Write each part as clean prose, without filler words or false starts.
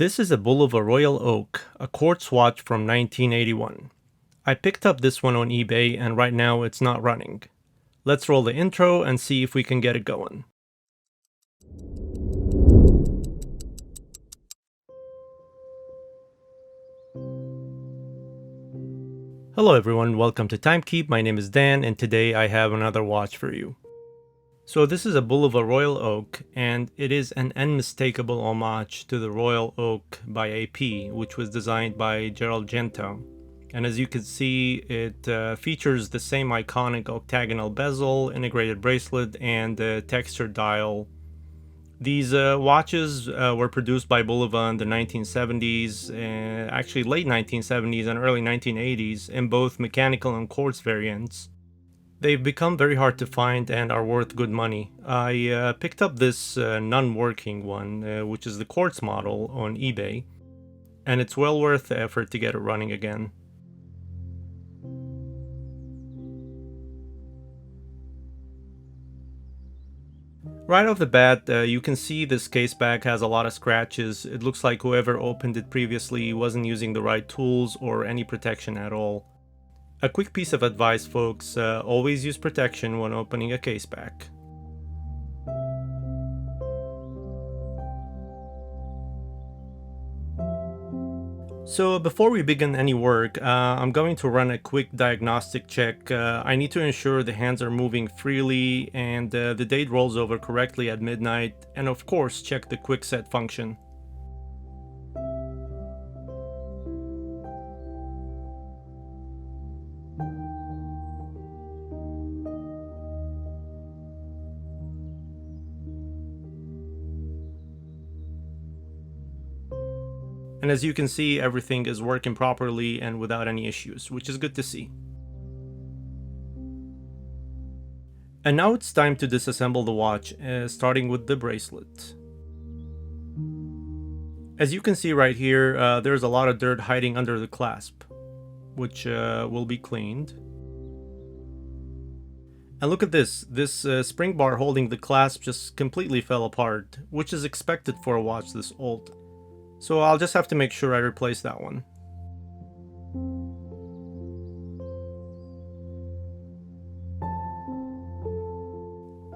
This is a Bulova Royal Oak, a quartz watch from 1981. I picked up this one on eBay and right now it's not running. Let's roll the intro and see if we can get it going. Hello everyone, welcome to Timekeep. My name is Dan and today I have another watch for you. So this is a Bulova Royal Oak and it is an unmistakable homage to the Royal Oak by AP, which was designed by Gérald Genta. And as you can see, it features the same iconic octagonal bezel, integrated bracelet, and textured dial. These watches were produced by Bulova in the 1970s, actually late 1970s and early 1980s, in both mechanical and quartz variants. They've become very hard to find and are worth good money. I picked up this non-working one, which is the quartz model, on eBay, and it's well worth the effort to get it running again. Right off the bat, you can see this caseback has a lot of scratches. It looks like whoever opened it previously wasn't using the right tools or any protection at all. A quick piece of advice, folks, always use protection when opening a caseback. So before we begin any work, I'm going to run a quick diagnostic check. I need to ensure the hands are moving freely and the date rolls over correctly at midnight, and of course check the quick set function. And as you can see, everything is working properly and without any issues, which is good to see. And now it's time to disassemble the watch, starting with the bracelet. As you can see right here, there's a lot of dirt hiding under the clasp, which will be cleaned. And look at this spring bar holding the clasp just completely fell apart, which is expected for a watch this old. So I'll just have to make sure I replace that one.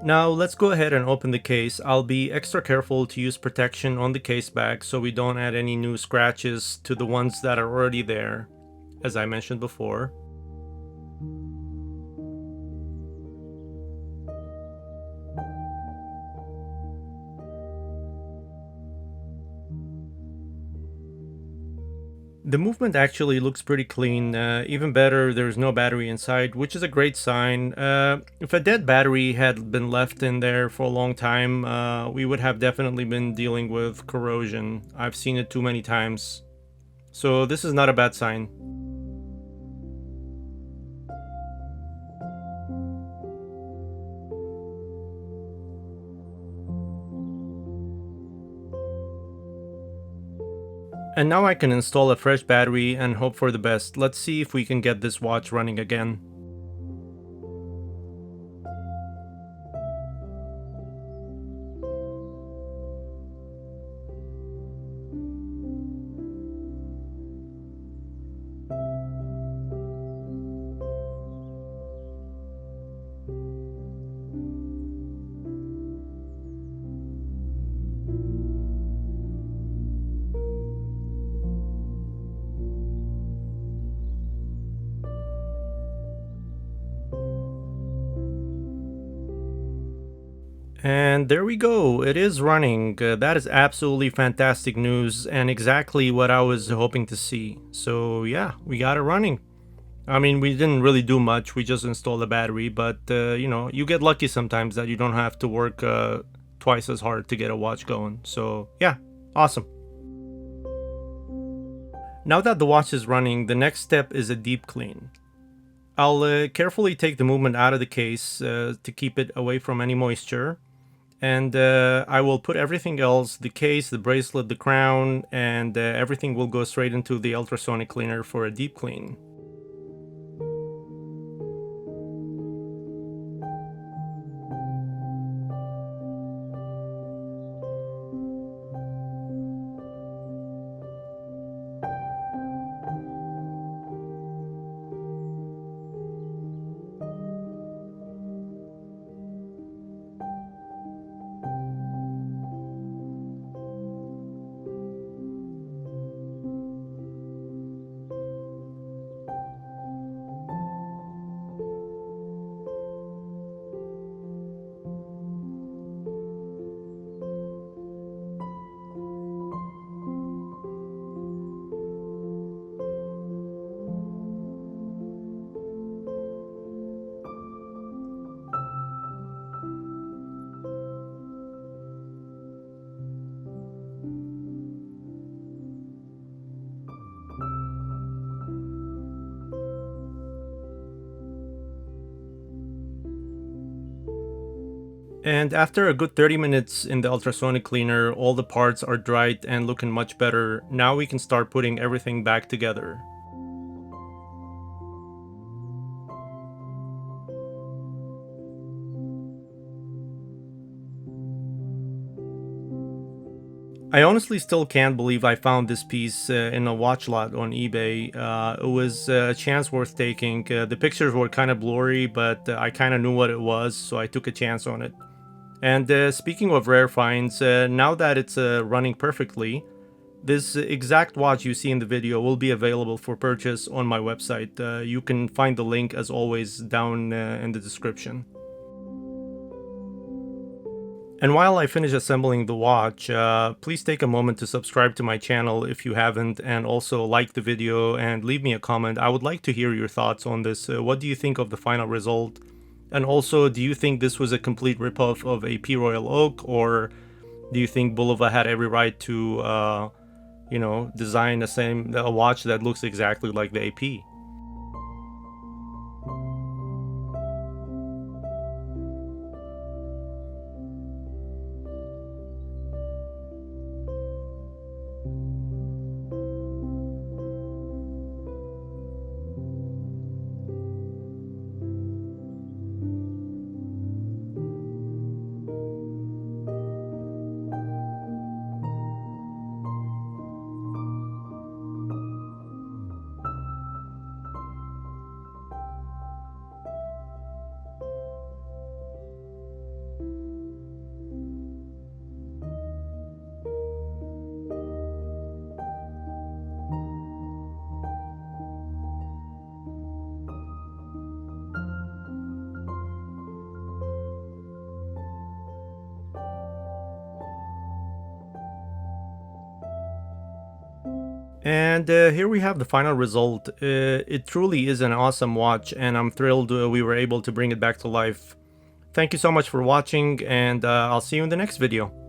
Now let's go ahead and open the case. I'll be extra careful to use protection on the case back so we don't add any new scratches to the ones that are already there, as I mentioned before. The movement actually looks pretty clean. Even better, there's no battery inside, which is a great sign. If a dead battery had been left in there for a long time, we would have definitely been dealing with corrosion. I've seen it too many times. So this is not a bad sign. And now I can install a fresh battery and hope for the best. Let's see if we can get this watch running again. And there we go, it is running. That is absolutely fantastic news and exactly what I was hoping to see. So yeah, we got it running. I mean, we didn't really do much, we just installed a battery, but you know, you get lucky sometimes that you don't have to work twice as hard to get a watch going. So yeah, awesome. Now that the watch is running, the next step is a deep clean. I'll carefully take the movement out of the case to keep it away from any moisture. And I will put everything else, the case, the bracelet, the crown, and everything will go straight into the ultrasonic cleaner for a deep clean. And after a good 30 minutes in the ultrasonic cleaner, all the parts are dried and looking much better. Now we can start putting everything back together. I honestly still can't believe I found this piece in a watch lot on eBay. It was a chance worth taking. The pictures were kind of blurry, but I kind of knew what it was, so I took a chance on it. And speaking of rare finds, now that it's running perfectly, this exact watch you see in the video will be available for purchase on my website. You can find the link as always down in the description. And while I finish assembling the watch, please take a moment to subscribe to my channel if you haven't, and also like the video and leave me a comment. I would like to hear your thoughts on this. What do you think of the final result? And also, do you think this was a complete ripoff of a P Royal Oak, or do you think Bulova had every right to, design a watch that looks exactly like the AP? And here we have the final result. It truly is an awesome watch, and I'm thrilled we were able to bring it back to life. Thank you so much for watching, and I'll see you in the next video.